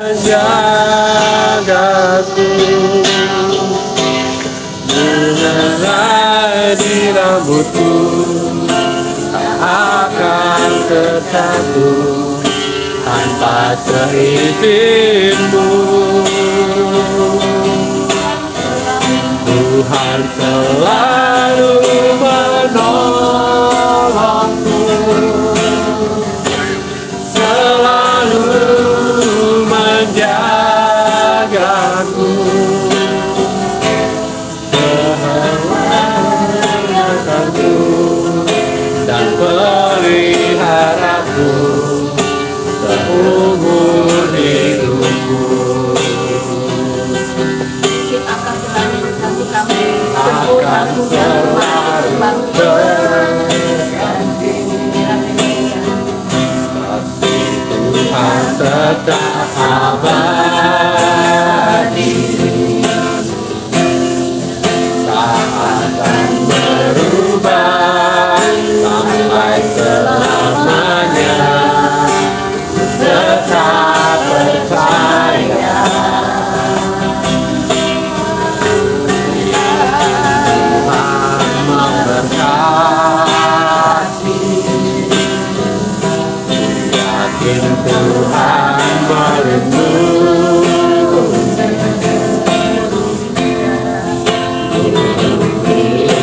menjagaku, mengenai di rambutku, tak akan terjatuh tanpa seizinmu. Tuhan selalu menolongku, selalu menjagaku, memeliharaku dan peliharaku seumur hidupku. Akan selalu kasih kami Akan selalu berganti, kasih Tuhan tetap abadi, tak akan berubah sampai selamanya. Tetap percaya, Tuhan memberkati, yakin Tuhan melindungi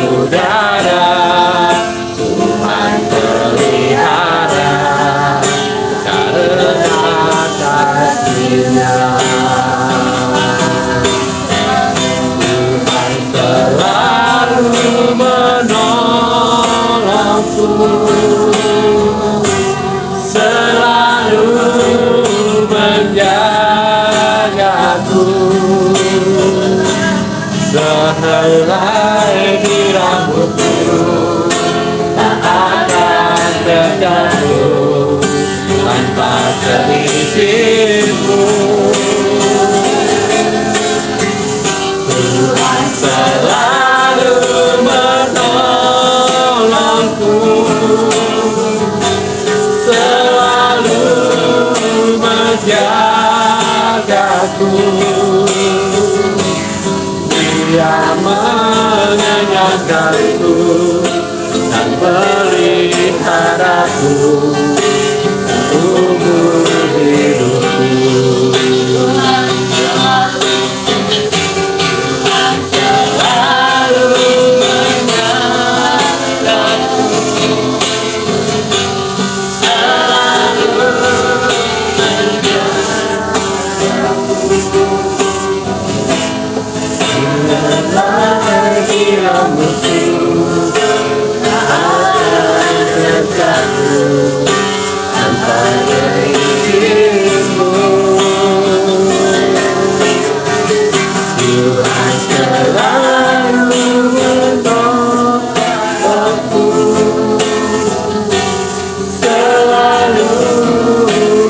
udara, Tuhan pelihara karena kasih-Nya. Tuhan selalu menolongku, selalu menjagaku, sehelai di rambutku tak akan terjatuh tanpa seizinmu. Tuhan selalu menolongku, selalu menjagaku, Dia mengenyangkanku dan peliharaku seumur hidupku. Dan peliharaku seumur hidupku. Tuhan selalu menolongku, selalu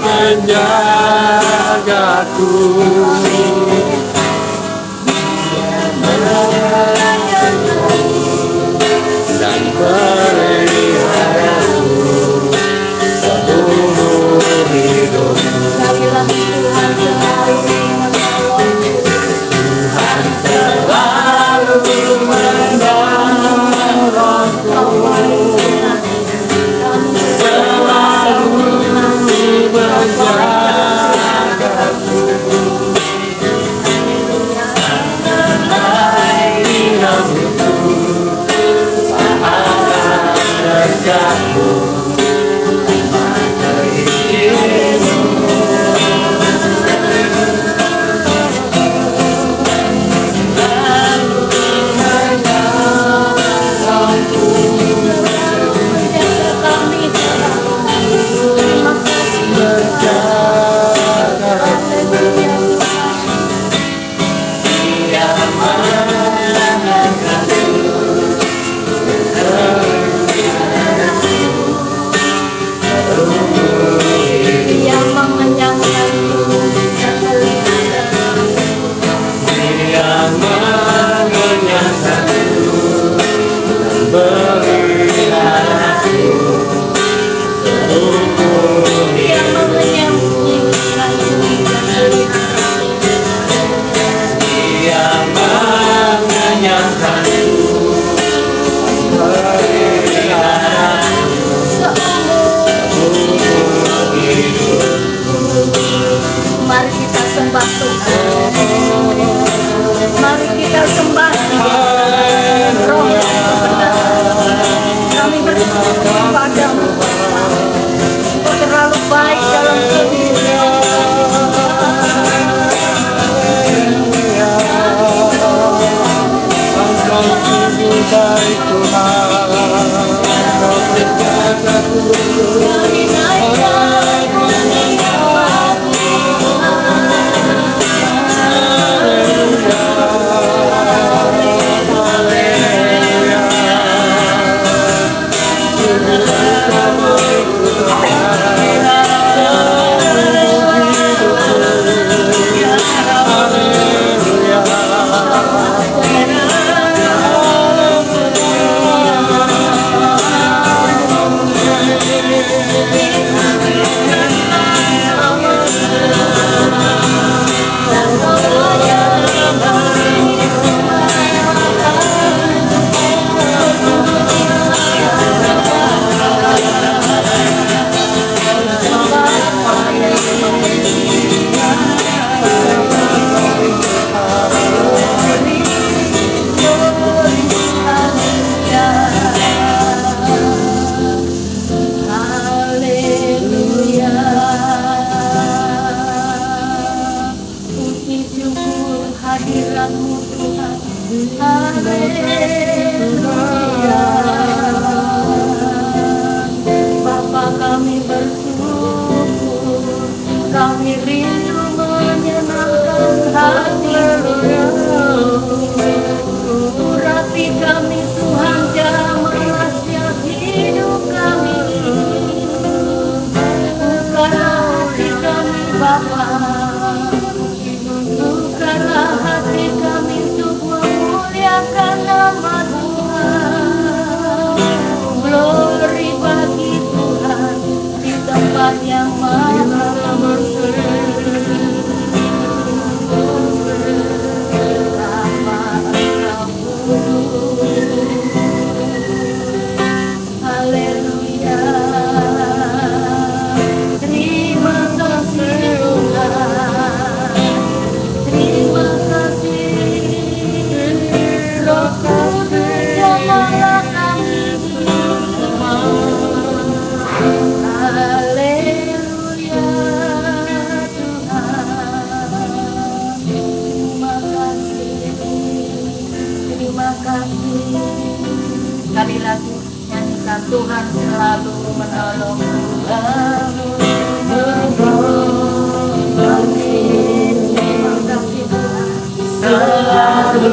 menjagaku, kehadiran-Mu Tuhan. Haleluya. Bapa, kami bersyukur, kami rindu menyenangkan hati-Mu. Urapi kami Tuhan, jamahlah setiap hidup kami. Bukalah hati kami Bapa, bukalah hati kami untuk memuliakan nama Tuhan. Glory bagi Tuhan di tempat yang maha Haleluya. Terima kasih Tuhan, terima kasih Roh Kudus yang maha kami semua. Haleluya Tuhan, terima kasih. Sekali lagi nyanyikan Tuhan selalu menolong, terima kasih Tuhan selalu.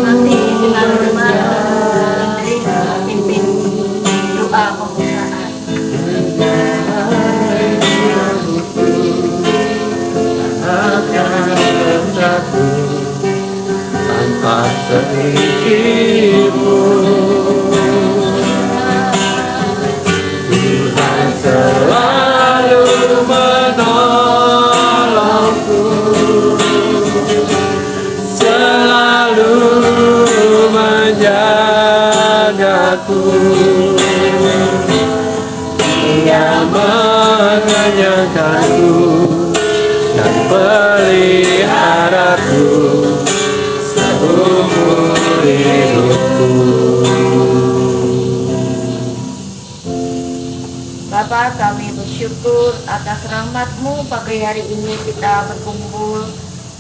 Nanti dengan firman pimpin doa pembukaan. akan bersatu tanpa seisimu. Tuhan selalu menolongku, selalu menjagaku. Dia mengenyangkanku dan peliharaku seumur hidupku. Bapa, kami bersyukur atas rahmat-Mu. Pagi hari ini kita berkumpul,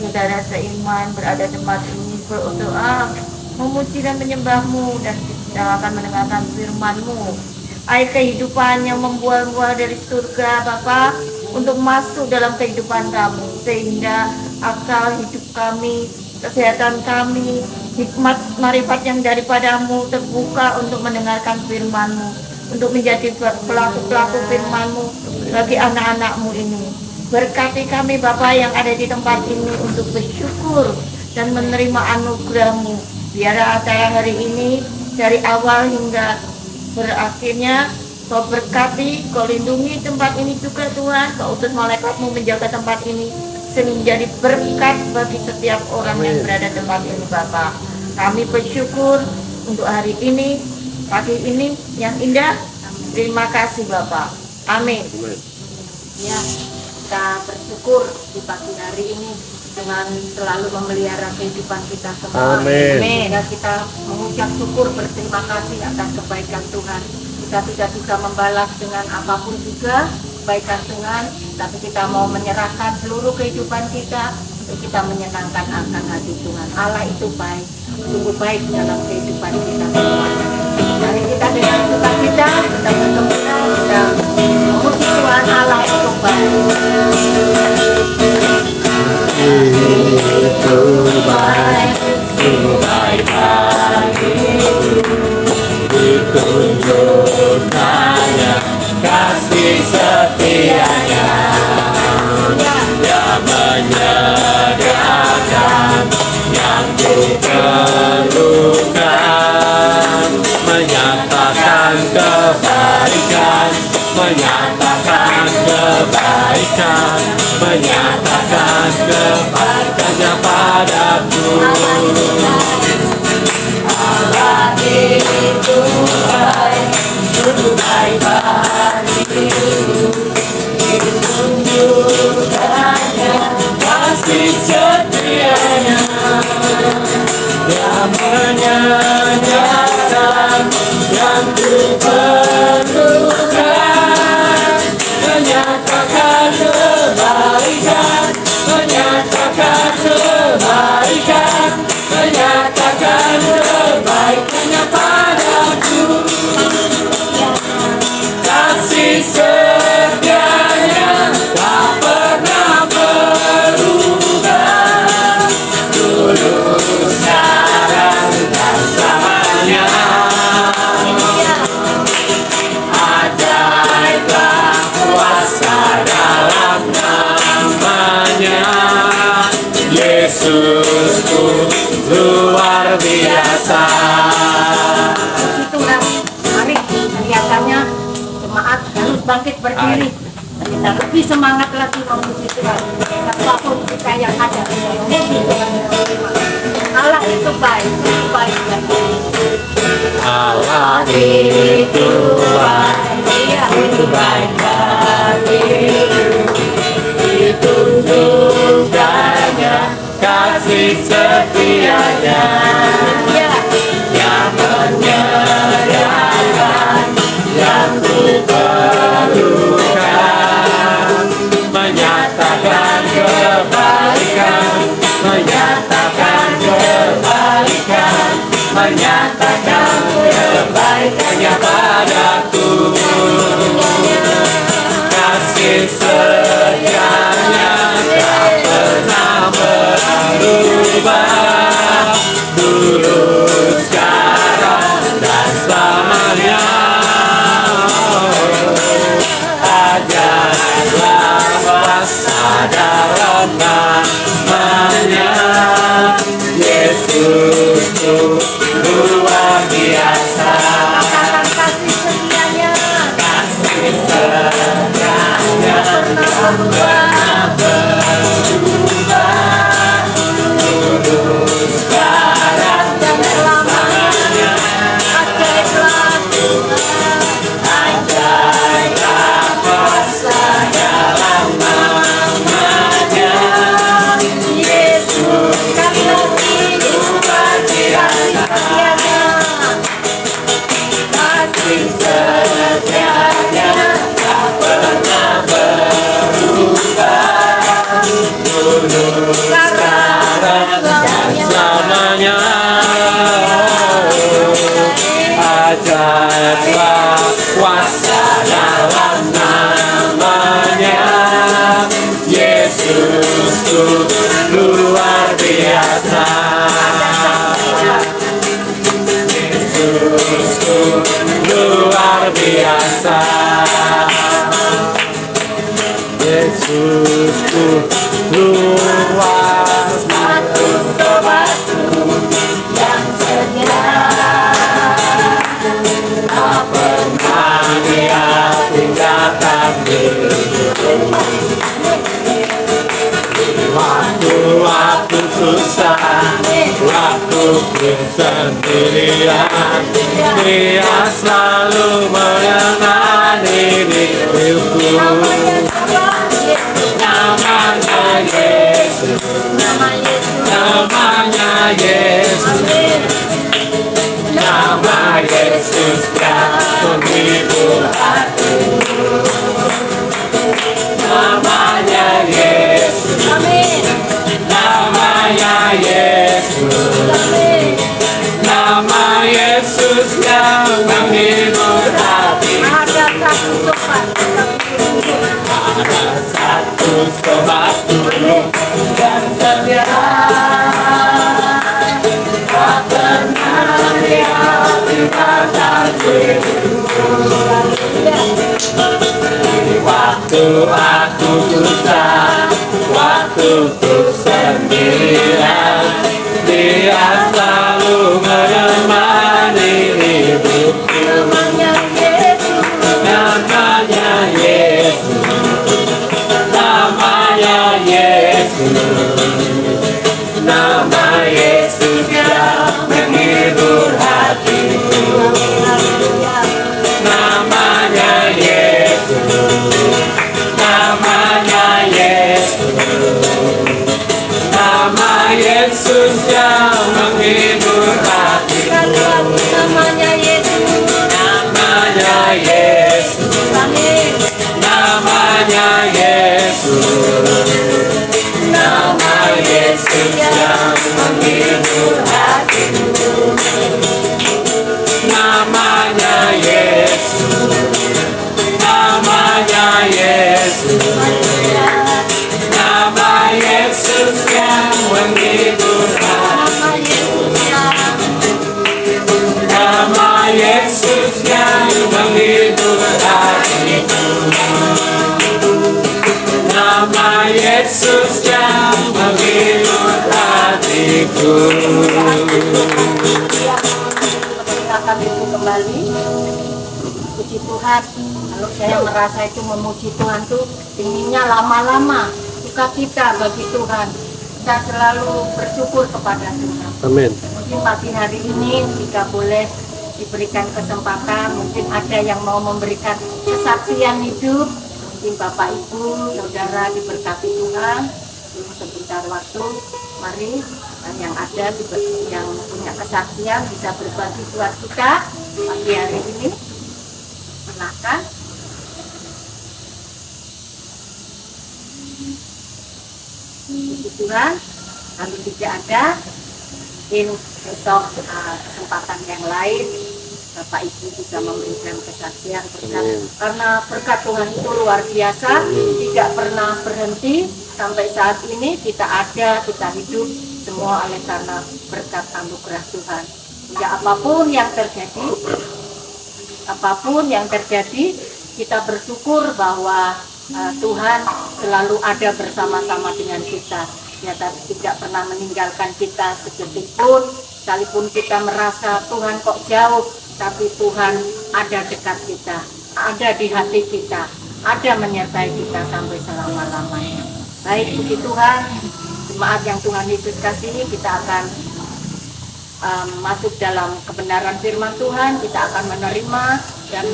saudara seiman berada di tempat ini berdoa, memuji dan menyembah-Mu, dan kita akan mendengarkan firman-Mu. Air kehidupan yang membuah-buah dari surga, Bapa, untuk masuk dalam kehidupan kami, sehingga akal hidup kami, kesehatan kami, hikmat marifat yang daripada-Mu terbuka untuk mendengarkan firman-Mu, untuk menjadi pelaku-pelaku firman-Mu bagi anak-anak-Mu ini. Berkati kami Bapa yang ada di tempat ini untuk bersyukur dan menerima anugerah-Mu. Biar acara hari ini dari awal hingga berakhirnya Kau berkati, Kau lindungi tempat ini juga Tuhan. Kau utus malaikat-Mu menjaga tempat ini sehingga menjadi berkat bagi setiap orang yang berada di tempat ini Bapa. Kami bersyukur untuk hari ini, pagi ini yang indah. Terima kasih Bapa. Amin. Ya, kita bersyukur di pagi hari ini dengan selalu memelihara kehidupan kita semua. Amin. Dan kita mengucap syukur berterima kasih atas kebaikan Tuhan. Kita tidak bisa membalas dengan apapun juga kebaikan Tuhan, tapi kita mau menyerahkan seluruh kehidupan kita untuk kita menyenangkan akan hati Tuhan. Allah itu baik, sungguh baik dalam kehidupan kita semua. tunjukkannya kasih setianya yang menyediakan yang diperlukan, menyatakan kebaikan, menyatakan kebaikan, menyatakan kebaikannya padaku. Allah itu baik, baik bagiku, ditunjukkannya kasih setianya yang menyediakan yang diperlukan, menyatakan kebaikan, menyatakan kebaikan, menyatakan kebaikannya padaku. Kasih setianya tak pernah berubah, dulu sekarang dan selamanya. Ajaiblah kuasa dalam namanya, Yesusku luar biasa. Itulah, mari kelihatannya jemaat harus bangkit berdiri. Kita lebih semangat lagi memuji Tuhan. Apapun kita yang ada, lebih dengan menerima. Allah itu baik, baik ya. Allah itu baik, Iya, itu baik bagiku, ditunjukkannya kasih setianya iya. yang menyediakan yang kuperlukan, menyatakan kebaikan, menyatakan kebaikan, menyatakan kebaikannya padaku. Kasih setianya tak pernah berubah, dulu sekarang dan selamanya. Ajaiblah kuasa dalam namanya, Yesusku luar biasa. Katakan kasih setianya. Kasih setianya Pernah berubah. dulu sekarang Dan selamanya. Ajaiblah Tuhan. ajaiblah kuasa dalam namanya, Yesus kami lagi luar biasa. kasih setianya. Kasih Setianya tak pernah berubah, dulu sekarang dan selamanya. Ajaiblah kuasa dalam namanya, Yesusku luar biasa. Yesusku luar biasa. Yesusku luar batu yang setia, tak pernah dia tinggalkan diriku. Waktu susah, waktu sendirian, dia selalu menemani hidupku. Namanya Yesus, namanya Yesus, nama Yesus yang menghibur hatiku. Namanya Yesus, namanya Yesus, nama Yesus yang menghibur hati. Ada satu sopan. Ada satu sobat tulung dan setia, tak pernah dia tinggalkan diriku. Waktu aku susah, waktu ku sendirian, Dia selalu menemani hidupku. Namanya Yesus, Namanya Yesus, namanya Yesus, nama Yesus yang menghibur hatiku. Namanya Yesus, namanya Yesus, nama Yesus yang menghibur hatiku. namanya Yesus, Namanya Yesus, amin. namanya Yesus, nama Yesus yang menghibur hatiku. Namanya Yesus, namanya Yesus, nama Yesus yang menghibur hatiku. Nama Yesus yang menghibur hatiku. Nama Yesus yang menghibur hatiku. Persilakan itu kembali. Puji Tuhan. Kalau saya merasa itu memuji Tuhan tuh inginnya lama-lama. Sukacita bagi Tuhan. Kita selalu bersyukur kepada Tuhan. Amin. Mungkin pagi hari ini jika boleh diberikan kesempatan, mungkin ada yang mau memberikan kesaksian hidup, mungkin Bapak Ibu, Saudara diberkati Tuhan. Sebentar waktu, mari yang ada yang punya kesaksian bisa berbagi buat kita pagi hari ini. Silakan. Puji Tuhan, kalau tidak ada, mungkin untuk kesempatan yang lain Bapak Ibu juga memberikan kesaksian karena berkat Tuhan itu luar biasa, tidak pernah berhenti sampai saat ini kita ada, kita hidup semua oleh karena berkat anugerah Tuhan. Ya apapun yang terjadi, kita bersyukur bahwa Tuhan selalu ada bersama-sama dengan kita. Ya, tapi tidak pernah meninggalkan kita sedetik pun, sekalipun kita merasa Tuhan kok jauh, tapi Tuhan ada dekat kita, ada di hati kita, ada menyertai kita sampai selama-lamanya. Baik, puji Tuhan, jemaat yang Tuhan Yesus kasihi, kita akan masuk dalam kebenaran firman Tuhan. Kita akan menerima dan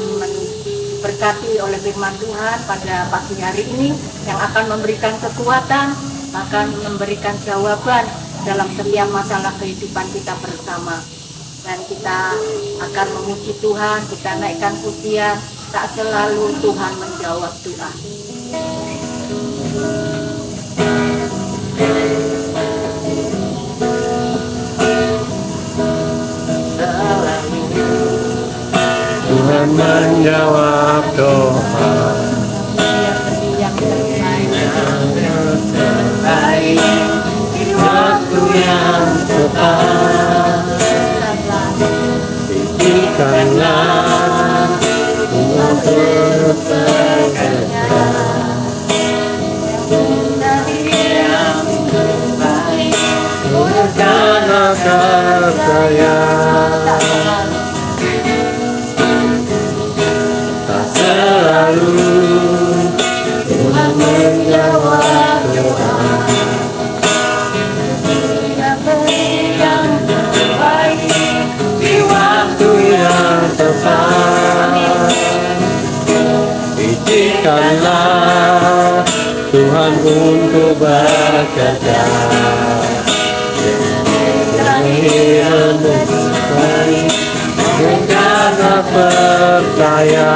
berkati oleh firman Tuhan pada pagi hari ini yang akan memberikan kekuatan, akan memberikan jawaban dalam setiap masalah kehidupan kita bersama. Dan kita akan memuji Tuhan, kita naikkan pujian, tak selalu Tuhan menjawab doa. Tuhan menjawab doa. Yang terbaik, waktu yang tepat, izinkanlah untuk bekerja. Yang terbaik, karena percaya. Selalu Tuhan menjawab doa. Yang terbaik di waktu yang tepat, izinkanlah Tuhan untuk bekerja. Yang terbaik karena percaya.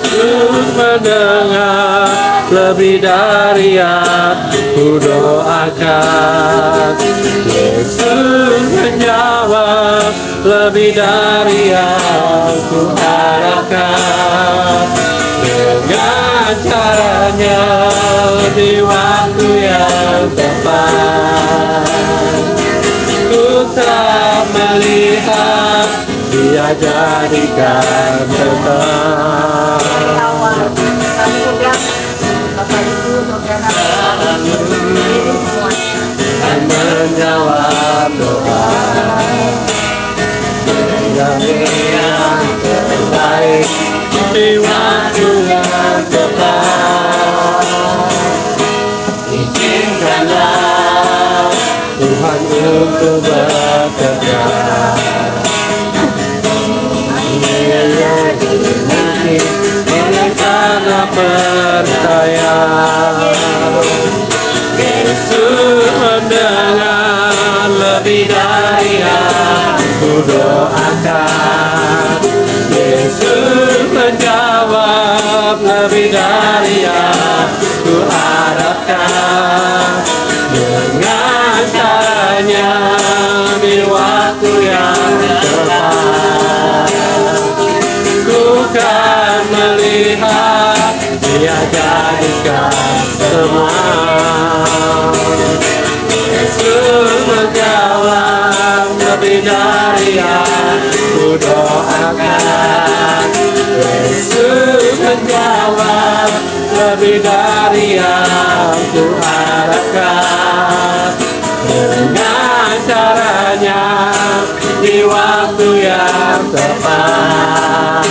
Terus mendengar lebih dari aku doakan. Yesus menjawab lebih dari aku harapkan. Dengan caranya di waktu yang tepat, ku tak melihat jadikan tetap. awal kami udah Bapak Ibu saudara semuanya Dan menjawab doa yang terbaik di waktu yang tepat. Izinkanlah Tuhan untuk bekerja. Oleh karena percaya Yesus mendengar lebih dari yang ku doakan. Yesus menjawab lebih dari yang ku harapkan. Dengan caranya di waktu yang tepat, ku kan melihat Dia jadikan semua. Yesus menjawab lebih dari yang ku doakan. Yesus menjawab lebih dari yang ku harapkan. Dengan caranya di waktu yang tepat,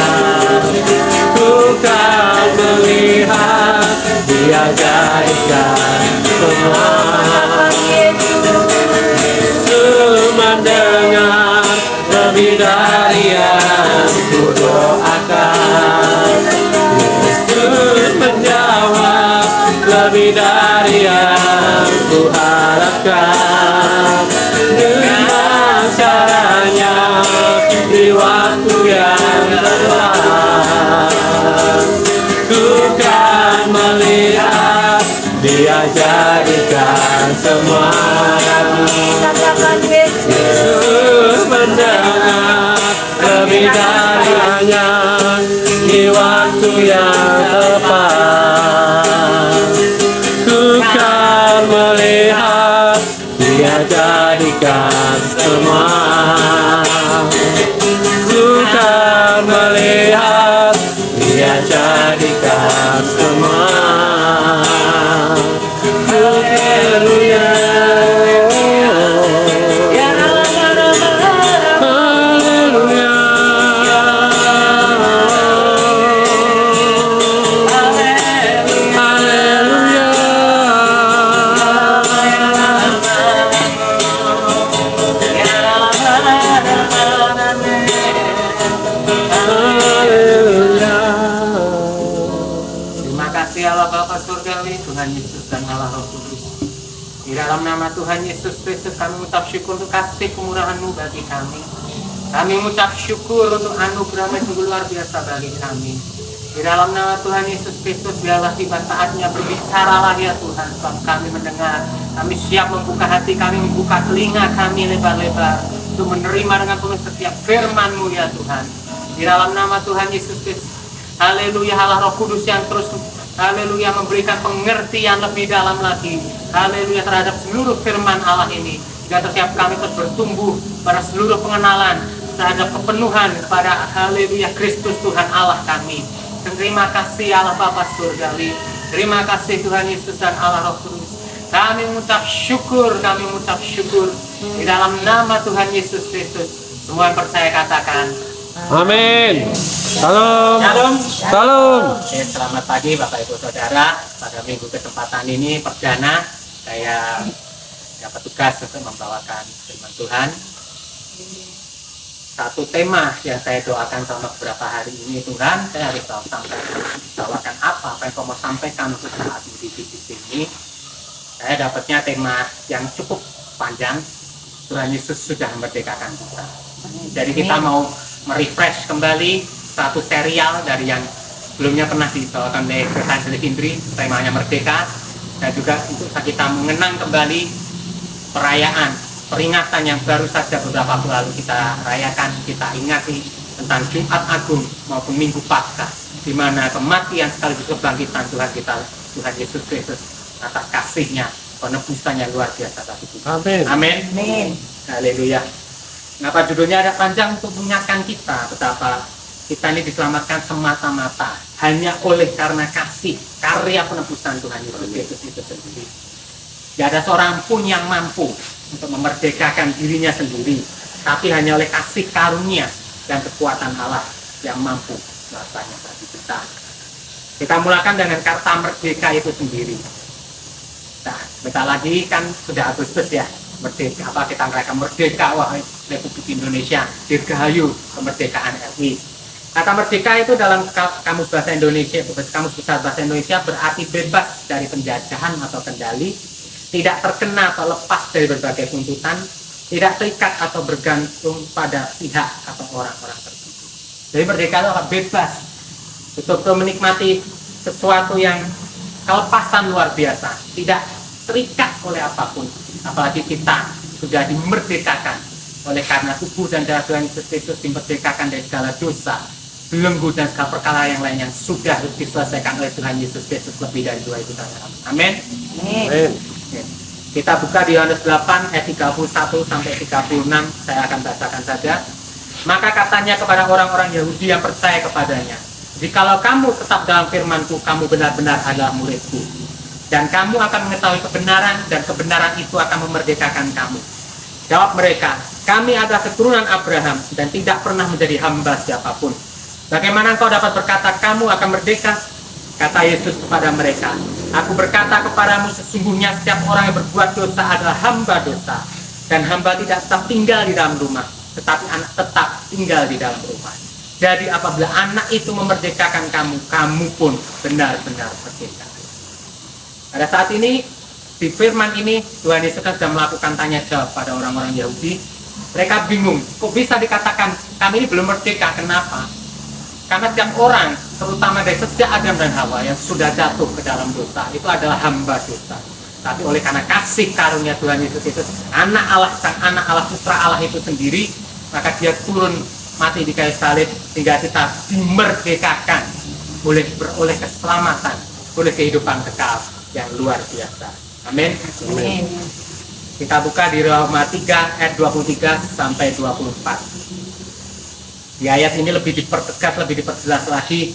ku kan melihat Dia jadikan semua. Yesus mendengar lebih dari yang ku doakan. Yesus menjawab lebih dari yang ku harapkan. Dengan caranya di waktu yang tepat, ku kan melihat Dia jadikan semua. katakan Yesus Yesus mendengar lebih dari hanya di waktu yang tepat, ku kan melihat Dia jadikan semua. Ku kan melihat Dia jadikan semua. Haleluya. Haleluya. Haleluya. Terima kasih Allah Bapa Surgawi, Tuhan Yesus dan Allah Roh Kudus. Di dalam nama Tuhan Yesus Kristus kami mengucap syukur untuk kasih kemurahan-Mu bagi kami. Kami mengucap syukur untuk anugerah-Mu yang luar biasa bagi kami. Di dalam nama Tuhan Yesus Kristus, biarlah tiba saatnya berbicaralah ya Tuhan. Sebab kami mendengar, kami siap membuka hati kami, membuka telinga kami lebar-lebar untuk menerima dengan penuh setiap firman-Mu ya Tuhan. Di dalam nama Tuhan Yesus Kristus, haleluya, Allah Roh Kudus yang terus, haleluya, memberikan pengertian lebih dalam lagi, haleluya, terhadap seluruh firman Allah ini. Sehingga setiap kami terus bertumbuh pada seluruh pengenalan terhadap kepenuhan kepada haleluya Kristus Tuhan Allah kami. Dan terima kasih Allah Bapa Surgawi, terima kasih Tuhan Yesus dan Allah Roh Kudus. Kami mengucap syukur, kami mengucap syukur di dalam nama Tuhan Yesus Kristus. Semua yang percaya katakan Amin. Salam. Shalom. Salam. Oke, selamat pagi Bapak Ibu Saudara. Pada minggu kesempatan ini perdana saya dapat tugas untuk membawakan firman Tuhan. Satu tema yang saya doakan selama beberapa hari ini, Tuhan, saya harus bawakan apa yang kau mau sampaikan untuk saat ini di sini. Saya dapatnya tema yang cukup panjang. Tuhan Yesus sudah memerdekakan kita. Jadi kita mau merefresh kembali satu serial dari yang sebelumnya pernah dibawakan oleh Kesan Indri, temanya Merdeka, dan juga untuk kita mengenang kembali perayaan, peringatan yang baru saja beberapa waktu lalu kita rayakan, kita ingati tentang Jumat Agung maupun Minggu Paskah, di mana kematian sekaligus kebangkitan Tuhan kita, Tuhan Yesus Kristus, atas kasihnya, penebusannya luar biasa bagi kita. Amin. Amin. Amin. Haleluya. Kenapa judulnya ada panjang? Untuk mengingatkan kita betapa kita ini diselamatkan semata-mata hanya oleh karena kasih karya penebusan Tuhan Yesus itu sendiri. Tidak ada seorang pun yang mampu untuk memerdekakan dirinya sendiri, tapi hanya oleh kasih karunia dan kekuatan Allah yang mampu melakukannya bagi kita. Kita mulakan dengan kata merdeka itu sendiri. Nah, bentar lagi kan sudah Agustus ya, merdeka. Apa kita merayakan merdeka? Wah, Republik Indonesia, dirgahayu kemerdekaan RI. Kata merdeka itu dalam kamus bahasa Indonesia, kamus besar bahasa Indonesia berarti bebas dari penjajahan atau kendali, tidak terkena atau lepas dari berbagai tuntutan, tidak terikat atau bergantung pada pihak atau orang-orang tertentu. Jadi merdeka itu apa? Bebas. Betul-betul menikmati sesuatu yang kelepasan luar biasa, tidak terikat oleh apapun. Apalagi kita sudah dimerdekakan oleh karena tubuh dan darah Tuhan Yesus Kristus, dimerdekakan dari segala dosa, belenggu dan segala perkara yang lain yang sudah diselesaikan oleh Tuhan Yesus Kristus lebih dari 2 itu. Amin. Amin. Kita buka di Yohanes 8 ayat 31 sampai 36. Saya akan bacakan saja. Maka katanya kepada orang-orang Yahudi yang percaya kepadanya, jikalau kamu tetap dalam firman-Ku, kamu benar-benar adalah murid-Ku, dan kamu akan mengetahui kebenaran, dan kebenaran itu akan memerdekakan kamu. Jawab mereka, kami adalah keturunan Abraham dan tidak pernah menjadi hamba siapapun. Bagaimana engkau dapat berkata kamu akan merdeka? Kata Yesus kepada mereka, aku berkata kepadamu, sesungguhnya setiap orang yang berbuat dosa adalah hamba dosa. Dan hamba tidak tetap tinggal di dalam rumah, tetapi anak tetap tinggal di dalam rumah. Jadi apabila anak itu memerdekakan kamu, kamu pun benar-benar merdeka. Pada saat ini, di firman ini, Tuhan Yesus sudah melakukan tanya jawab pada orang-orang Yahudi. Mereka bingung, kok bisa dikatakan kami ini belum merdeka, kenapa? Karena setiap orang, terutama dari sejak Adam dan Hawa yang sudah jatuh ke dalam dosa, itu adalah hamba dosa. Tapi oleh karena kasih karunia Tuhan Yesus itu, anak Allah, sang anak Allah, putra Allah itu sendiri, maka dia turun mati di kayu salib, sehingga kita dimerdekakan, boleh beroleh keselamatan, boleh kehidupan kekal yang luar biasa. Amin. Amin. Kita buka di Roma 3 ayat 23 sampai 24. Di ayat ini lebih dipertegas, lebih diperjelas lagi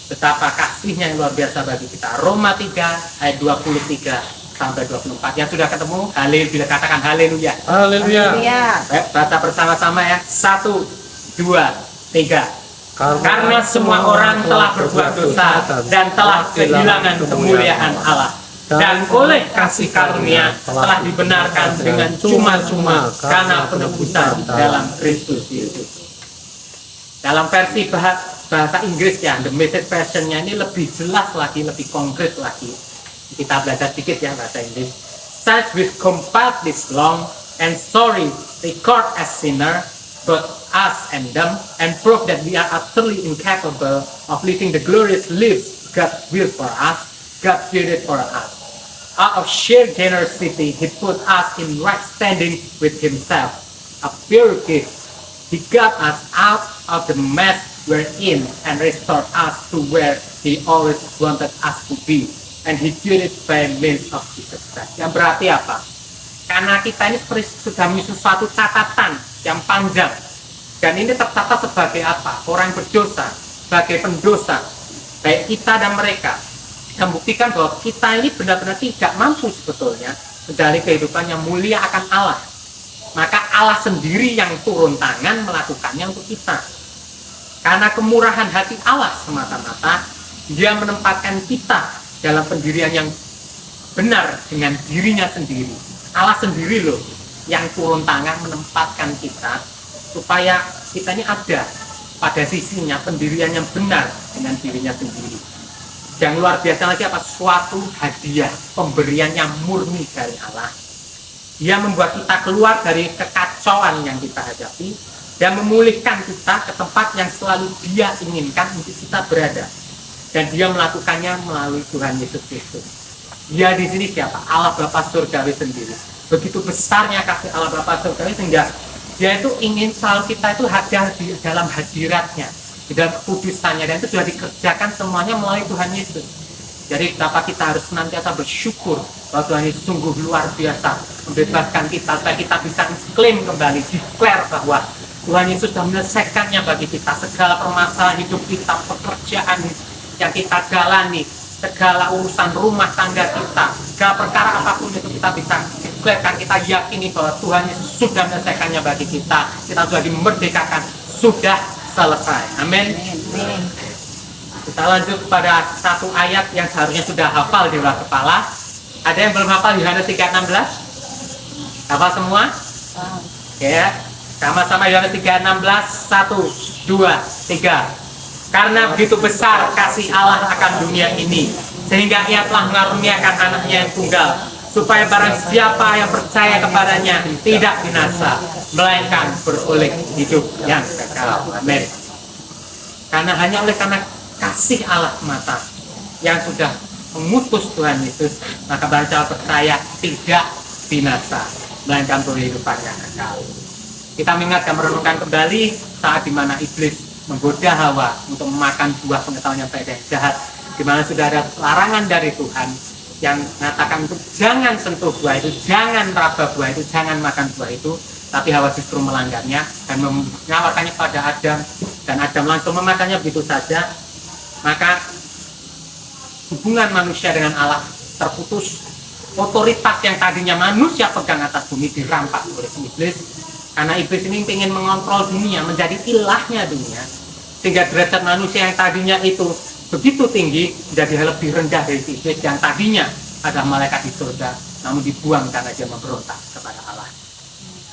betapa kasihnya yang luar biasa bagi kita. Roma 3 ayat 23 sampai 24. Yang sudah ketemu, haleluya, katakan haleluya. Haleluya. Baca bersama-sama ya. 1, 2, 3. Karena semua orang telah berbuat dosa dan telah kehilangan kemuliaan Allah, dan oleh kasih karunia telah dibenarkan dengan cuma-cuma karena penebusan dalam Kristus Yesus. Dalam versi bahasa Inggris ya, The Message Version-nya ini lebih jelas lagi, lebih konkret lagi. Kita belajar sedikit ya bahasa Inggris. Such with compelled this long and sorry record as sinner, both us and them, and prove that we are utterly incapable of living the glorious lives God will for us, God created for us. Out of sheer generosity, He put us in right standing with Himself, a pure gift. He got us out of the mess we're in and restored us to where He always wanted us to be. And He did it by means of Jesus Christ. Yang berarti apa? Karena kita ini sudah memiliki suatu catatan yang panjang. Dan ini tercatat sebagai apa? Orang berdosa, sebagai pendosa. Baik kita dan mereka. Yang membuktikan bahwa kita ini benar-benar tidak mampu sebetulnya mencari kehidupan yang mulia akan Allah. Maka Allah sendiri yang turun tangan melakukannya untuk kita. Karena kemurahan hati Allah semata-mata, Dia menempatkan kita dalam pendirian yang benar dengan dirinya sendiri. Allah sendiri loh yang turun tangan menempatkan kita supaya kita ini ada pada sisinya pendirian yang benar dengan dirinya sendiri. Yang luar biasa lagi apa? Suatu hadiah, pemberian yang murni dari Allah. Dia membuat kita keluar dari kekacauan yang kita hadapi dan memulihkan kita ke tempat yang selalu Dia inginkan untuk kita berada. Dan Dia melakukannya melalui Tuhan Yesus Kristus. Dia di sini siapa? Allah Bapa Surgawi sendiri. Begitu besarnya kasih Allah Bapa Surgawi sehingga Dia itu ingin selalu kita itu hadir di dalam hadiratnya, di dalam kekudusannya, dan itu sudah dikerjakan semuanya melalui Tuhan Yesus. Jadi betapa kita harus senantiasa bersyukur bahwa Tuhan Yesus sungguh luar biasa membebaskan kita supaya kita bisa klaim kembali, declare bahwa Tuhan Yesus sudah menyelesaikannya bagi kita. Segala permasalahan hidup kita, pekerjaan yang kita jalani, segala urusan rumah tangga kita, segala perkara apapun itu kita bisa declarekan, kita yakini bahwa Tuhan Yesus sudah menyelesaikannya bagi kita. Kita sudah dimerdekakan, sudah selesai. Amin. Kita lanjut pada satu ayat yang seharusnya sudah hafal di luar kepala. Ada yang belum hafal Yohanes 3:16? Hafal semua? Ya. Sama-sama Yohanes 3:16. 1, 2, 3. Karena begitu besar kasih Allah akan dunia ini, sehingga Ia telah mengaruniakan anaknya yang tunggal, supaya barang siapa yang percaya kepadanya tidak binasa, melainkan beroleh hidup yang kekal. Amin. Karena hanya oleh karena kasih Allah semata yang sudah mengutus Tuhan Yesus, maka barang siapa percaya tidak binasa, melainkan beroleh hidup yang kekal. Kita mengingat dan merenungkan kembali saat dimana iblis menggoda Hawa untuk memakan buah pengetahuan yang baik dan jahat, di mana sudah ada larangan dari Tuhan yang mengatakan untuk jangan sentuh buah itu, jangan meraba buah itu, jangan makan buah itu, tapi Hawa justru melanggarnya dan menawarkannya pada Adam, dan Adam langsung memakannya begitu saja. Maka hubungan manusia dengan Allah terputus. Otoritas yang tadinya manusia pegang atas bumi dirampas oleh iblis, karena iblis ini ingin mengontrol dunia, menjadi ilahnya dunia, sehingga derajat manusia yang tadinya itu begitu tinggi menjadi lebih rendah dari iblis yang tadinya ada malaikat di surga, namun dibuang karena dia memberontak kepada Allah.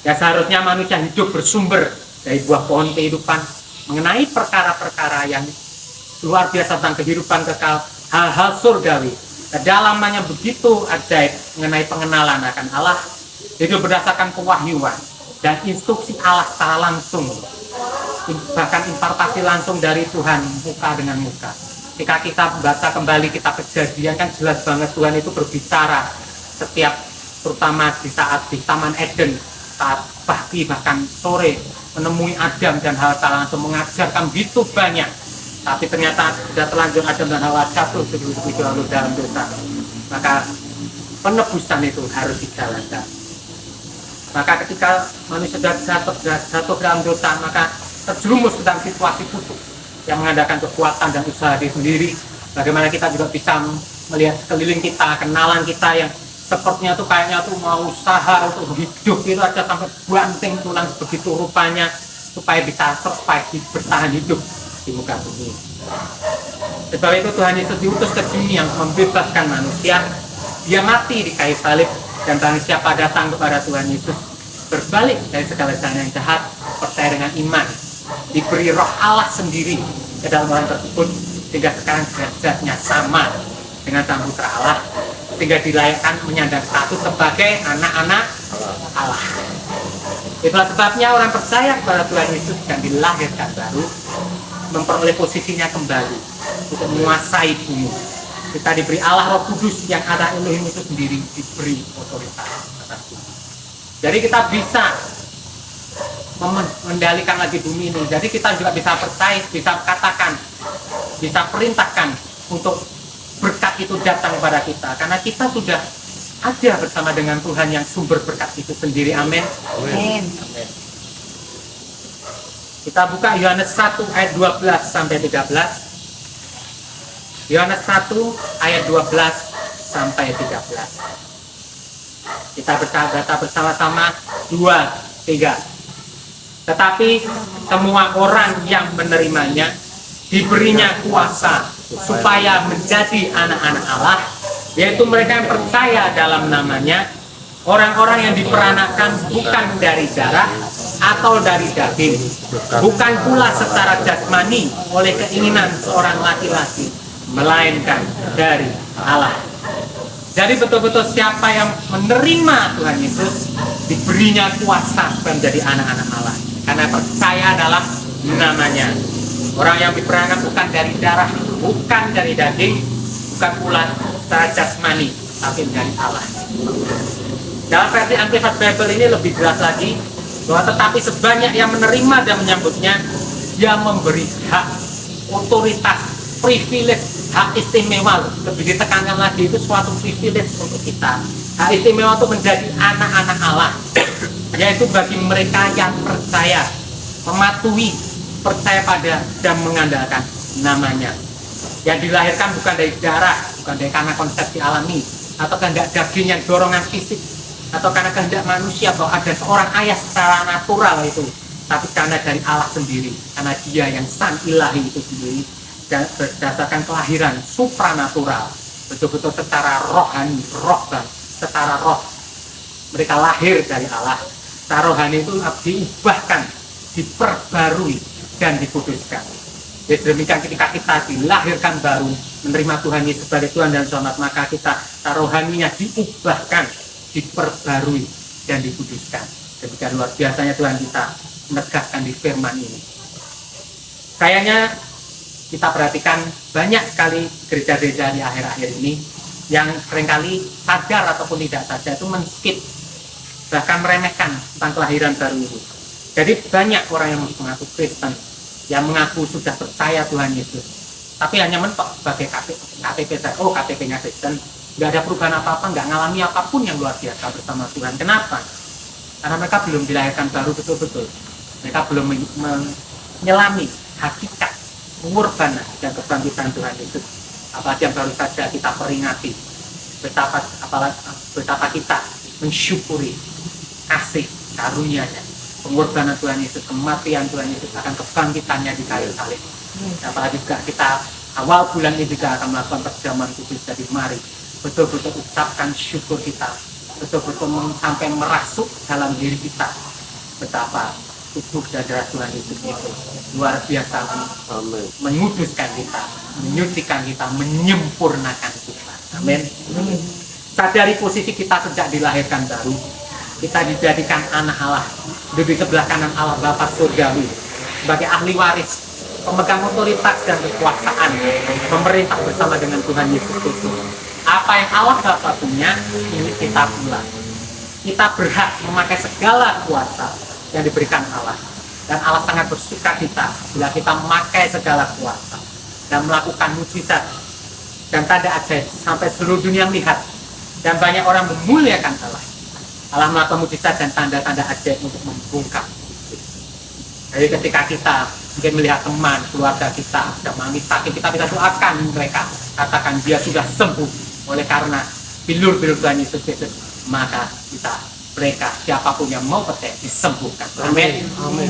Ya, seharusnya manusia hidup bersumber dari buah pohon kehidupan, mengenai perkara-perkara yang luar biasa tentang kehidupan kekal, hal-hal surgawi. Kedalamannya begitu ajaib mengenai pengenalan akan Allah, hidup berdasarkan kewahyuan dan instruksi Allah secara langsung, bahkan impartasi langsung dari Tuhan muka dengan muka. Jika kita baca kembali kitab Kejadian, kan jelas banget Tuhan itu berbicara setiap, terutama di saat di Taman Eden, saat pagi bahkan sore menemui Adam dan Hawa, langsung mengajarkan begitu banyak. Tapi ternyata sudah terlanjur Adam dan Hawa jatuh dalam dosa. Maka penebusan itu harus dijalankan. Maka ketika manusia sudah jatuh dalam dosa, maka terjerumus dalam situasi busuk yang mengadakan kekuatan dan usaha diri sendiri. Bagaimana kita juga bisa melihat sekeliling kita, kenalan kita yang sepertinya tuh kayaknya tuh mau usaha untuk hidup itu aja sampai banting tulang begitu rupanya supaya bisa survive, bertahan hidup di muka bumi. Sebab itu Tuhan Yesus diutus ke dunia untuk membebaskan manusia. Dia mati di kayu salib, dan barang siapa datang kepada Tuhan Yesus, berbalik dari segala jalan yang jahat, percaya dengan iman, diberi roh Allah sendiri ke dalam orang tersebut, sehingga sekarang derajatnya sama dengan sang putra Allah, sehingga dilayakkan menyandang status sebagai anak-anak Allah. Itulah sebabnya orang percaya kepada Tuhan Yesus dan dilahirkan baru, memperoleh posisinya kembali untuk menguasai bumi. Kita diberi Allah Roh Kudus yang ada Elohim itu sendiri, diberi otoritas atas bumi. Jadi kita bisa mengendalikan lagi bumi ini. Jadi kita juga bisa percaya, bisa katakan, bisa perintahkan untuk berkat itu datang kepada kita, karena kita sudah ada bersama dengan Tuhan yang sumber berkat itu sendiri. Amin. Amin. Kita buka Yohanes 1 ayat 12 sampai 13. Yohanes 1 ayat 12 sampai 13. Kita baca bersama-sama 2, 3. Tetapi semua orang yang menerimanya diberinya kuasa supaya menjadi anak-anak Allah, yaitu mereka yang percaya dalam namanya, orang-orang yang diperanakan bukan dari darah atau dari daging, bukan pula secara jasmani oleh keinginan seorang laki-laki, melainkan dari Allah. Jadi betul-betul siapa yang menerima Tuhan Yesus diberinya kuasa menjadi anak-anak Allah, karena percaya dalam namanya. Orang yang diperanakan bukan dari darah, bukan dari daging, bukan pula secara jasmani, tapi dari Allah. Dalam versi Amplified Bible ini lebih jelas lagi, bahwa tetapi sebanyak yang menerima dan menyambutnya, dia memberi hak, otoritas, privilege, hak istimewa. Lebih ditekankan lagi, itu suatu privilege untuk kita Hak istimewa untuk menjadi anak-anak Allah, yaitu bagi mereka yang percaya, mematuhi, percaya pada dan mengandalkan namanya. Yang dilahirkan bukan dari darah, bukan dari karena konsepsi alami, atau kehendak daging yang dorongan fisik, atau karena kehendak manusia bahwa ada seorang ayah secara natural itu, tapi karena dari Allah sendiri, karena Dia yang sang ilahi itu sendiri, dan berdasarkan kelahiran supranatural, betul-betul secara rohani, secara roh mereka lahir dari Allah. Secara rohani itu diubahkan, diperbarui dan dikuduskan. Jadi demikian ketika kita dilahirkan baru, menerima Tuhan Yesus sebagai Tuhan dan Selamat, maka kita secara rohaninya diubahkan, diperbarui dan dikuduskan. Demikian luar biasanya Tuhan kita menegaskan di firman ini. Kayaknya kita perhatikan banyak sekali gereja-gereja di akhir-akhir ini yang seringkali sadar ataupun tidak sadar itu men-skip, bahkan meremehkan tentang kelahiran baru itu. Jadi banyak orang yang mengaku Kristen, yang mengaku sudah percaya Tuhan Yesus, tapi hanya mentok sebagai KTP saja. Oh, KTP-nya Kristen, nggak ada perubahan apa-apa, nggak ngalami apapun yang luar biasa bersama Tuhan. Kenapa? Karena mereka belum dilahirkan baru betul-betul. Mereka belum menyelami hakikat pengorbanan dan kebangkitan Tuhan Yesus. Apalagi yang baru saja kita peringati, betapa kita mensyukuri kasih karunia-Nya, pengorbanan Tuhan Yesus, kematian Tuhan Yesus, akan kebangkitannya di kayu salib. Apalagi juga kita awal bulan ini juga akan melakukan perjamuan kudus. Jadi mari betul-betul ucapkan syukur kita, betul-betul sampai merasuk dalam diri kita betapa tubuh dan darah Tuhan Yesus itu luar biasa menguduskan kita, menyucikan kita, menyempurnakan kita. Amin. Sadari posisi kita sejak dilahirkan baru, kita dijadikan anak Allah, duduk di sebelah kanan Allah Bapa Surgawi sebagai ahli waris, pemegang otoritas dan kekuasaan, memerintah bersama dengan Tuhan Yesus Kristus. Apa yang Allah Bapa punya, ini kita pula. Kita berhak memakai segala kuasa yang diberikan Allah, dan Allah sangat bersuka cita bila kita memakai segala kuasa dan melakukan mujizat dan tanda ajaib sampai seluruh dunia melihat, dan banyak orang memuliakan Allah. Allah melakukan mujizat dan tanda-tanda ajaib untuk membungkam. Jadi ketika kita mungkin melihat teman keluarga kita sedang mengalami sakit, kita bisa doakan mereka, katakan dia sudah sembuh oleh karena bilur-bilur Tuhan Yesus Kristus, maka mereka siapapun yang mau percaya disembuhkan. Amin. Amin.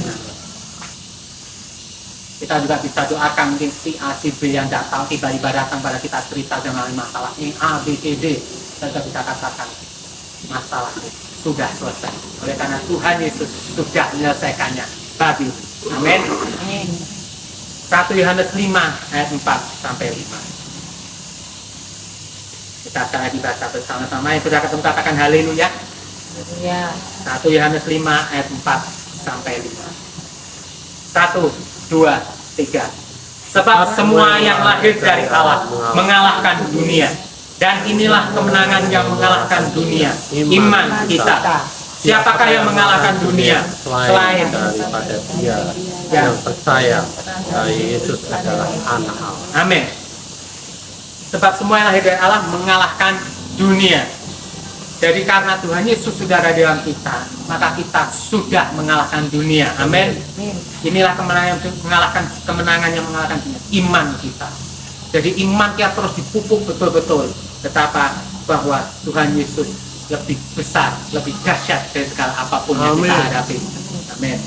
Kita juga bisa doakan mungkin si A, si B yang datang tiba-tiba datang pada kita cerita dengan masalah ini A, B, C, D, kita bisa katakan masalah itu sudah selesai oleh karena Tuhan Yesus sudah menyelesaikannya bagi. Amin. 1 Yohanes 5 ayat 4 sampai 5. Kita akan dibaca bersama-sama. Yang sudah ketemu katakan haleluya. Ya. 1 Yohanes 5 ayat 4 sampai 5. 1, 2, 3. Sebab semua yang lahir dari Allah mengalahkan dunia, dan inilah kemenangan yang mengalahkan dunia, iman kita. Siapakah yang mengalahkan dunia selain daripada Dia yang percaya bahwa Yesus adalah anak Allah. Amin. Sebab semua yang lahir dari Allah mengalahkan dunia. Jadi karena Tuhan Yesus sudah ada dalam kita, maka kita sudah mengalahkan dunia. Amin. Inilah kemenangan yang mengalahkan dunia, iman kita. Jadi iman kita terus dipupuk betul-betul betapa bahwa Tuhan Yesus lebih besar, lebih dahsyat dari segala apapun yang kita hadapi. Amin.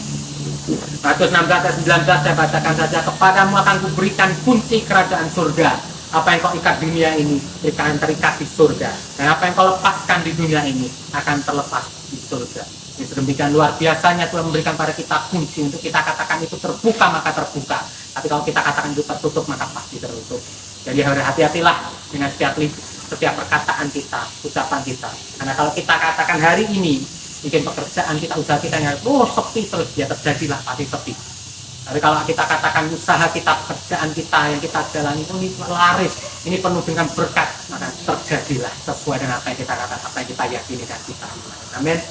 Matius 16 ayat 19 saya bacakan saja. Kepadamu akan kuberikan kunci kerajaan surga. Apa yang kau ikat di dunia ini akan terikat di surga, dan apa yang kau lepaskan di dunia ini akan terlepas di surga. Jadi demikian luar biasanya Tuhan memberikan pada kita kunci untuk kita katakan itu terbuka maka terbuka, tapi kalau kita katakan itu tertutup maka pasti tertutup. Jadi hati-hatilah dengan setiap perkataan kita, ucapan kita. Karena kalau kita katakan hari ini mungkin pekerjaan kita, usaha kita yang sepi terus, ya terjadilah pasti sepi. Tapi kalau kita katakan usaha kita, pekerjaan kita yang kita jalani itu ini laris, ini penuh dengan berkat, maka terjadilah sesuai dengan apa yang kita katakan, apa yang kita yakini dan kita. Amin.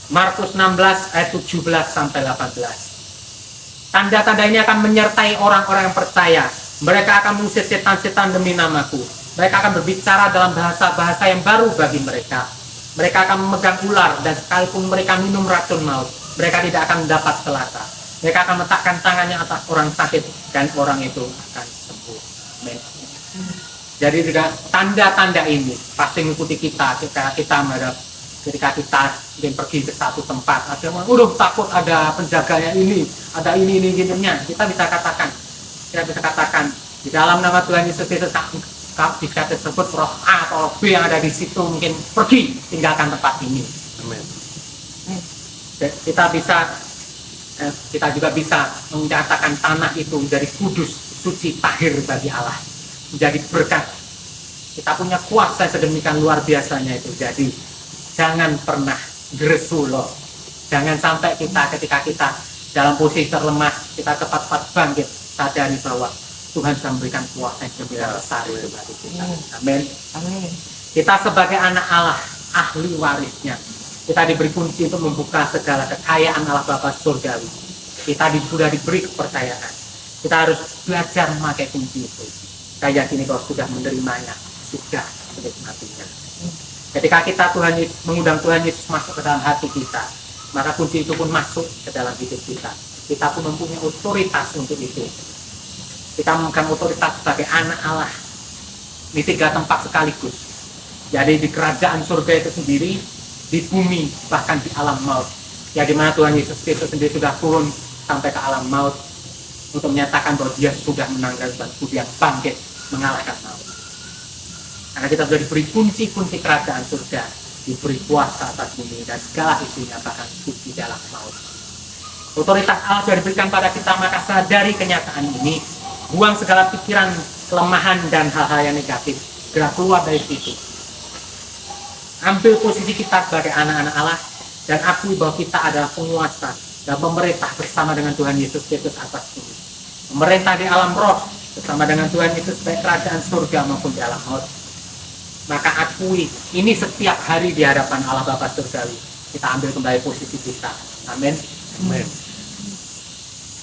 Markus 16 ayat 17 sampai 18. Tanda-tanda ini akan menyertai orang-orang yang percaya. Mereka akan mengusir setan-setan demi namaku. Mereka akan berbicara dalam bahasa-bahasa yang baru bagi mereka. Mereka akan memegang ular, dan sekalipun mereka minum racun maut, mereka tidak akan mendapat celaka. Mereka akan meletakkan tangannya atas orang sakit, dan orang itu akan sembuh. Amin. Jadi juga tanda-tanda ini pasti mengikuti kita ketika kita mungkin pergi ke satu tempat, ada orang, takut ada penjaganya ini, ada ini gininya. Kita bisa katakan di dalam nama Tuhan Yesus Kristus, bisa disebut roh A atau roh B yang ada di situ, mungkin pergi, tinggalkan tempat ini. Amin. Kita juga bisa menyatakan tanah itu menjadi kudus, suci, tahir bagi Allah, menjadi berkat. Kita punya kuasa sedemikian luar biasanya itu. Jadi jangan pernah geresu loh. Jangan sampai ketika kita dalam posisi terlemah, kita cepat-cepat bangkit, sadari bahwa Tuhan sudah memberikan kuasa yang lebih besar itu bagi kita. Amin. Amin. Kita sebagai anak Allah, ahli warisnya, kita diberi kunci untuk membuka segala kekayaan Allah Bapa surgawi. Kita sudah diberi kepercayaan. Kita harus belajar memakai kunci itu. Saya yakini kalau sudah menerimanya, sudah menikmatinya. Ketika kita mengundang Tuhan Yesus masuk ke dalam hati kita, maka kunci itu pun masuk ke dalam hidup kita. Kita pun mempunyai otoritas untuk itu. Kita memegang otoritas sebagai anak Allah di 3 tempat sekaligus. Jadi di kerajaan surga itu sendiri, di bumi, bahkan di alam maut. Ya, di mana Tuhan Yesus Kristus sendiri sudah turun sampai ke alam maut untuk menyatakan bahwa dia sudah menangkan dan kemudian bangkit mengalahkan maut. Karena kita sudah diberi kunci-kunci kerajaan surga, diberi kuasa atas bumi dan segala isinya, bahkan di dalam maut. Otoritas Allah sudah diberikan pada kita, maka sadari kenyataan ini, buang segala pikiran, kelemahan dan hal-hal yang negatif, segera keluar dari situ. Ambil posisi kita sebagai anak-anak Allah dan akui bahwa kita adalah penguasa dan pemerintah bersama dengan Tuhan Yesus Kristus atas bumi. Pemerintah di alam roh bersama dengan Tuhan Yesus baik kerajaan surga maupun di alam maut. Maka akui ini setiap hari di hadapan Allah Bapa surgawi. Kita ambil kembali posisi kita. Amin. Amin.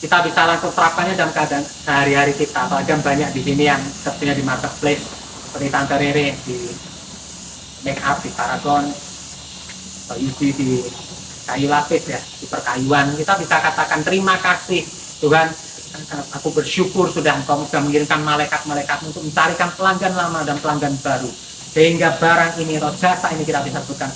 Kita bisa langsung terapkannya dalam keadaan sehari-hari kita. Apalagi banyak di sini yang sepertinya di marketplace, seperti Tante Rere di make up di Paragon, atau Yudi di kayu lapis ya, di perkayuan. Kita bisa katakan terima kasih Tuhan, aku bersyukur sudah Engkau sudah mengirimkan malaikat-malaikat untuk mencarikan pelanggan lama dan pelanggan baru, sehingga barang ini atau jasa ini kita bisa berikan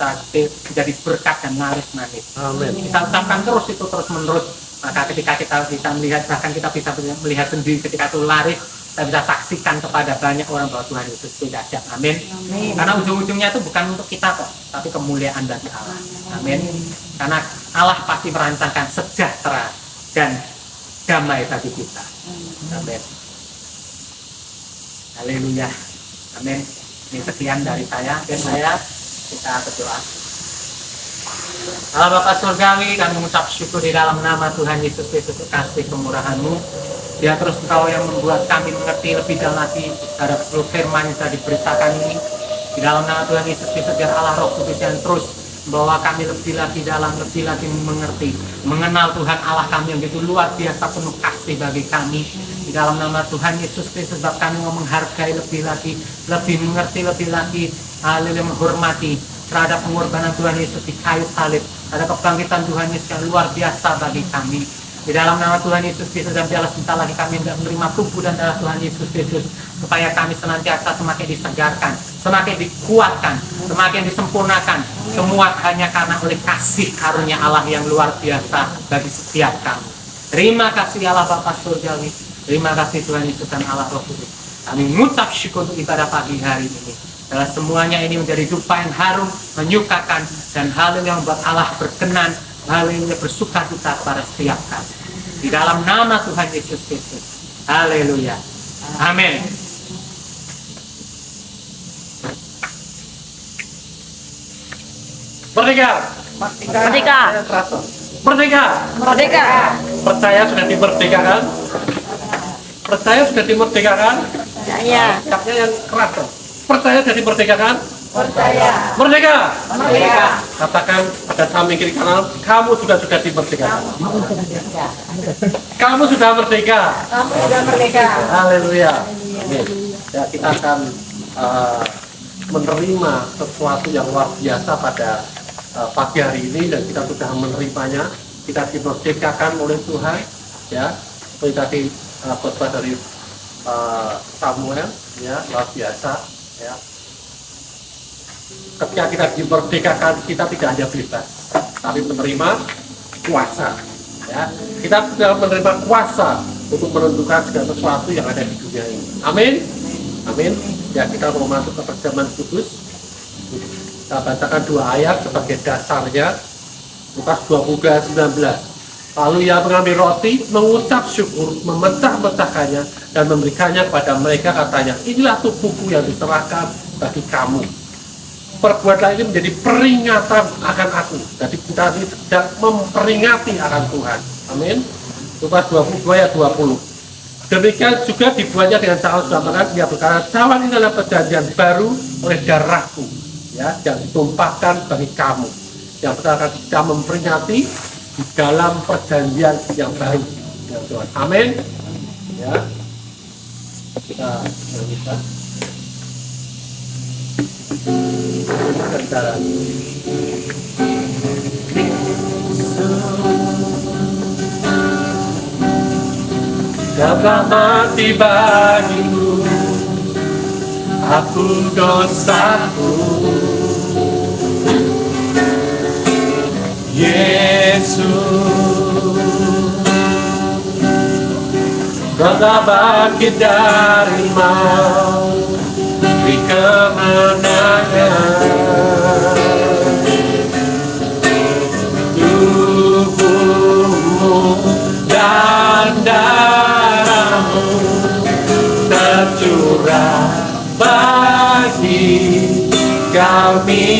menjadi berkat dan laris manis. Amin. Kita ucapkan terus itu terus menerus. Maka ketika kita bisa melihat, bahkan kita bisa melihat sendiri ketika itu laris, kita bisa saksikan kepada banyak orang bahwa Tuhan Yesus itu dahsyat. Amin. Amin. Karena ujung-ujungnya itu bukan untuk kita kok, tapi kemuliaan bagi Allah. Amin. Karena Allah pasti merancangkan sejahtera dan damai bagi kita. Amin. Haleluya. Amin. Ini sekian dari saya dan kita berdoa. Allah Bapa surgawi, kami mengucap syukur di dalam nama Tuhan Yesus Kristus, kasih kemurahan-Mu. Dia terus Engkau yang membuat kami mengerti lebih dalam lagi terhadap seluruh firman yang telah diberitakan ini. Di dalam nama Tuhan Yesus Kristus dan Allah Roh Kudus yang terus membawa kami lebih lagi dalam, lebih lagi mengerti, mengenal Tuhan Allah kami yang begitu luar biasa penuh kasih bagi kami. Di dalam nama Tuhan Yesus Kristus, sebab kami mau menghargai lebih lagi, lebih mengerti lebih lagi, haleluya, menghormati terhadap pengorbanan Tuhan Yesus di kayu salib, ada kebangkitan Tuhan Yesus yang luar biasa bagi kami. Di dalam nama Tuhan Yesus Kristus, dan biarlah cinta lagi kami tidak menerima tubuh dan darah Tuhan Yesus Kristus, supaya kami senantiasa semakin disegarkan, semakin dikuatkan, semakin disempurnakan, semua hanya karena oleh kasih karunia Allah yang luar biasa bagi setiap kami. Terima kasih Allah Bapa surgawi, terima kasih Tuhan Yesus dan Allah Roh Kudus. Kami mengucap syukur untuk ibadah pagi hari ini. Dalam semuanya ini menjadi dupa yang harum, menyukakan, dan hal yang membuat Allah berkenan, hal yang bersuka cita pada setiap kami. Di dalam nama Tuhan Yesus Kristus. Haleluya. Amin. Merdeka. Merdeka. Merdeka. Merdeka. Percaya sudah dimerdekakan. Percaya sudah dimerdekakan. Saya Sikapnya yang keras dong. Percaya sudah dimerdekakan. percaya. Merdeka. Merdeka. Katakan pada samping kiri kanan, kamu sudah dimerdekakan. Kamu sudah merdeka. Kamu sudah merdeka. Haleluya. Amin. Ya, kita akan menerima sesuatu yang luar biasa pada pagi hari ini, dan kita sudah menerimanya. Kita dimerdekakan oleh Tuhan, ya. Seperti tadi khotbah dari Samuel, ya, luar biasa, ya. Ketika kita dimerdekakan, kita tidak hanya bebas, tapi menerima kuasa, ya. Kita sudah menerima kuasa untuk menentukan segala sesuatu yang ada di dunia ini. Amin, amin. Ya, kita mau masuk ke perjamuan kudus. Kita bacakan 2 ayat sebagai dasarnya. Lukas 22:19. Lalu ia mengambil roti, mengucap syukur, memecah-mecahkannya, dan memberikannya kepada mereka, katanya, inilah tubuhku yang diserahkan bagi kamu. Perbuatan ini menjadi peringatan akan aku. Jadi kita ini sedang memperingati akan Tuhan. Amin. Lukas 22:20. Demikian juga dibuatnya dengan cawan sudah makan. Ia berkata, cawan ini adalah perjanjian baru oleh darahku, ya, yang ditumpahkan bagi kamu, yang akan kita memperingati di dalam perjanjian yang baru dengan Tuhan. Amin. Ya, kita lanjutkan. Sebentar. Karena mati bagiku, aku dosaku. Yesus, Kau bangkit dari maut, beri kemenangan. Tubuhmu dan darahmu tercurah bagi kami,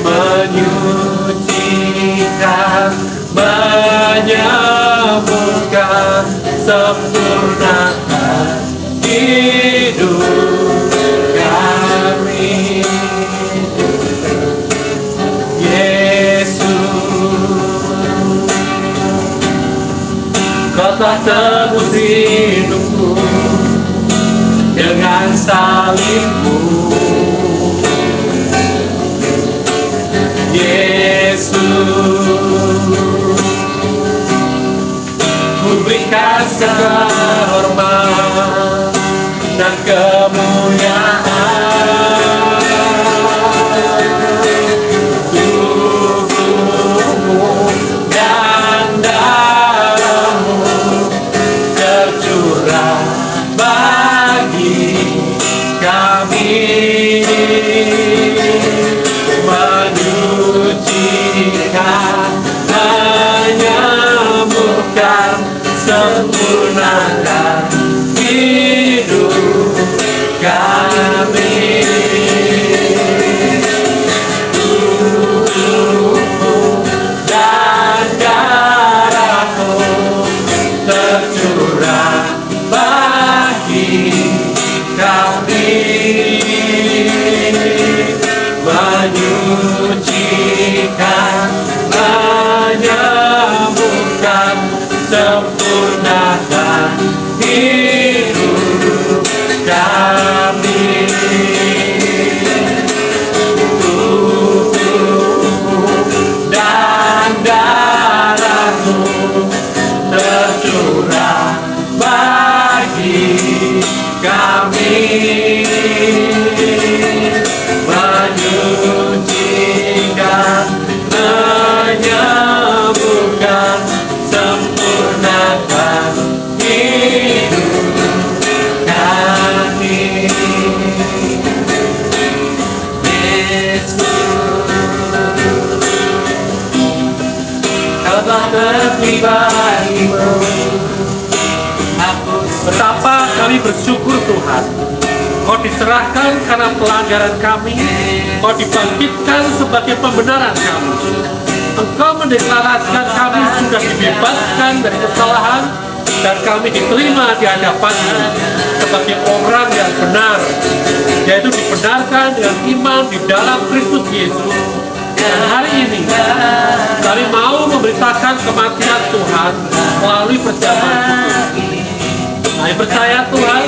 menyucikan, menyembuhkan, sempurnakan hidup kami. Yesus, Kau telah tebus hidupku dengan salibmu. Yesus, ku berikan kehormatan dan kemuliaan. Tubuhmu dan darahmu tercurah bagi kami, menyucikan, menyembuhkan, sempurnakan hidup kami. Tubuhmu dan darahmu tercurah bagi kami, menyucikan, menyembuhkan, sempurnakan hidup kami. Tubuhmu dan darahmu tercurah bagi kami, menyucikan, menyembuhkan, sempurnakan hidup kami. Yesus, Kau telah mati bagimu. Betapa kami bersyukur Tuhan, Kau diserahkan karena pelanggaran kami, Kau dibangkitkan sebagai pembenaran kami. Engkau mendeklarasikan kami sudah dibebaskan dari kesalahan, dan kami diterima di hadapan-Mu sebagai orang yang benar, yaitu dibenarkan dengan iman di dalam Kristus Yesus. Dan hari ini kami mau memberitakan kematian Tuhan melalui perjamuan kudus. Kami percaya Tuhan,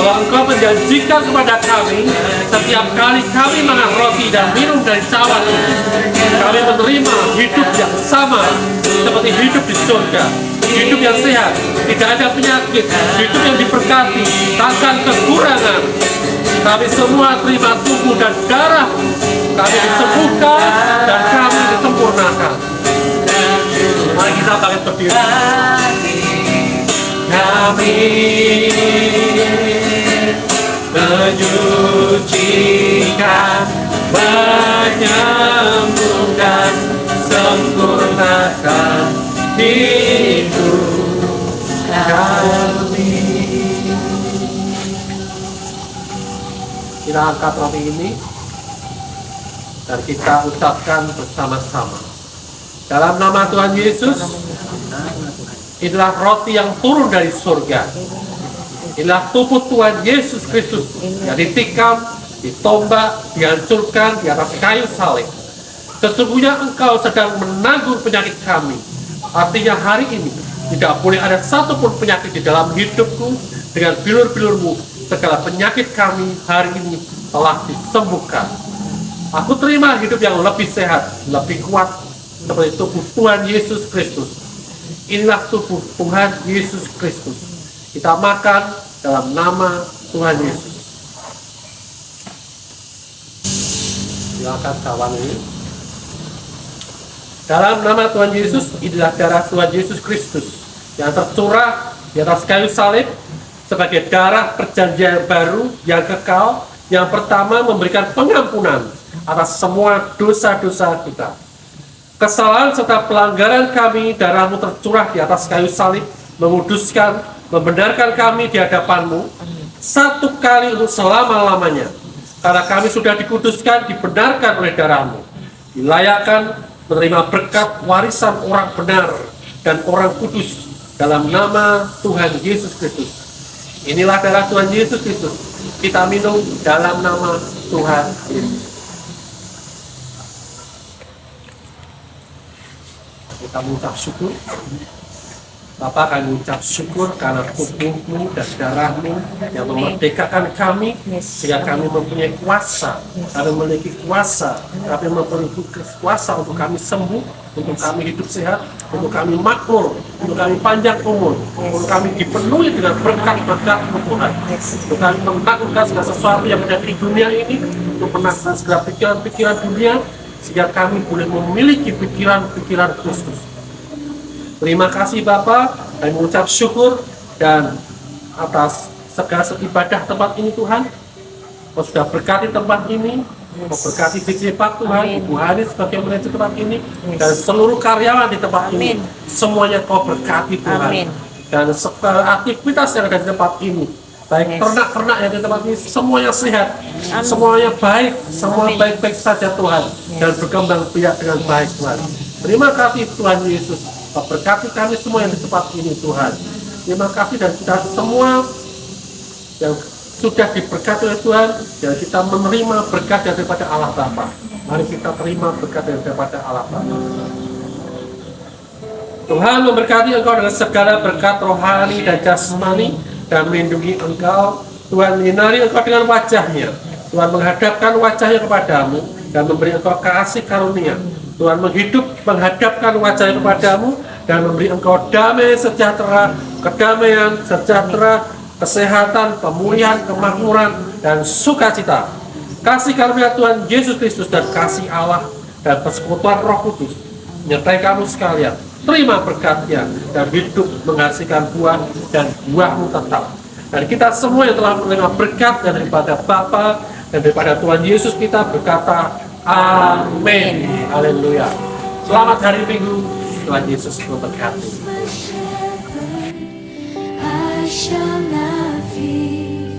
bahwa Engkau menjanjikan kepada kami setiap kali kami makan roti dan minum dari cawan itu, kami menerima hidup yang sama seperti hidup di surga, hidup yang sehat, tidak ada penyakit, hidup yang diberkati, takkan kekurangan. Kami semua terima tubuh dan darah, kami disembuhkan dan kami disempurnakan. Mari kita bangkit berdiri. Kami menyucikan, menyembuhkan, sempurnakan hidup kami. Kita angkat roti ini dan kita ucapkan bersama-sama. Dalam nama Tuhan Yesus, inilah roti yang turun dari surga. Inilah tubuh Tuhan Yesus Kristus yang ditikam, ditombak, dihancurkan di atas kayu salib. Sesungguhnya Engkau sedang menanggung penyakit kami. Artinya hari ini tidak boleh ada satupun penyakit di dalam hidupku. Dengan bilur-bilurmu, segala penyakit kami hari ini telah disembuhkan. Aku terima hidup yang lebih sehat, lebih kuat, seperti tubuh Tuhan Yesus Kristus. Inilah tubuh Tuhan Yesus Kristus. Kita makan dalam nama Tuhan Yesus. Silakan kawan ini. Dalam nama Tuhan Yesus, inilah darah Tuhan Yesus Kristus yang tercurah di atas kayu salib sebagai darah perjanjian baru yang kekal, yang pertama memberikan pengampunan atas semua dosa-dosa kita. Kesalahan serta pelanggaran kami, darahmu tercurah di atas kayu salib, menguduskan, membenarkan kami di hadapanmu, satu kali untuk selama-lamanya. Karena kami sudah dikuduskan, dibenarkan oleh darahmu, dilayakkan menerima berkat warisan orang benar dan orang kudus dalam nama Tuhan Yesus Kristus. Inilah darah Tuhan Yesus Kristus. Kita minum dalam nama Tuhan Yesus. Kita mengucap syukur. Bapak kami mengucap syukur karena tubuhmu dan darahmu yang memerdekakan kami, sehingga kami mempunyai kuasa, kami memiliki kuasa, kami memiliki kuasa untuk kami sembuh, untuk kami hidup sehat, untuk kami makmur, untuk kami panjang umur, untuk kami dipenuhi dengan berkat-berkat Tuhan, untuk kami menaklukkan segala sesuatu yang ada di dunia ini, untuk menaklukkan segala pikiran-pikiran dunia, sehingga kami boleh memiliki pikiran-pikiran Kristus. Terima kasih Bapak, kami mengucap syukur dan atas segala ibadah tempat ini Tuhan. Kau sudah berkati tempat ini, Kau berkati DJ Pak Tuhan, Ibu Hani sebagai manajer tempat ini, dan seluruh karyawan di tempat ini. Semuanya Kau berkati Tuhan. Dan segala aktivitas yang ada di tempat ini, baik ternak-ternak yang di tempat ini, semuanya sehat, semuanya baik, semua baik-baik saja Tuhan, dan berkembang biak dengan baik Tuhan. Terima kasih Tuhan Yesus. Berkati kami semua yang di tempat ini Tuhan. Terima kasih, dan kita semua yang sudah diberkati oleh Tuhan, dan kita menerima berkat daripada Allah Bapa. Mari kita terima berkat daripada Allah Bapa. Tuhan memberkati engkau dengan segala berkat rohani dan jasmani, dan melindungi engkau. Tuhan menyinari engkau dengan wajahnya. Tuhan menghadapkan wajahnya kepadamu dan memberi engkau kasih karunia. Tuhan menghadapkan wajahnya kepadamu dan memberi engkau damai sejahtera, kedamaian, sejahtera, kesehatan, pemulihan, kemakmuran, dan sukacita. Kasih karunia Tuhan Yesus Kristus dan kasih Allah dan persekutuan Roh Kudus menyertai kamu sekalian. Terima berkatnya dan hidup menghasilkan buah, dan buahmu tetap. Dan kita semua yang telah menerima berkat daripada Bapa dan daripada Tuhan Yesus, kita berkata amin. Haleluya. Selamat hari Minggu. Tuhan Yesus memberkati. I shall not fear.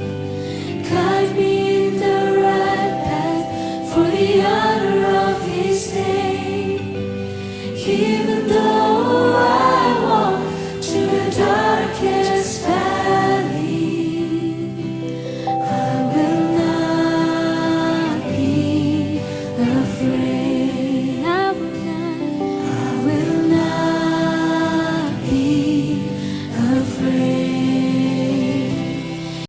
Guide me in the right path for the honor of His name.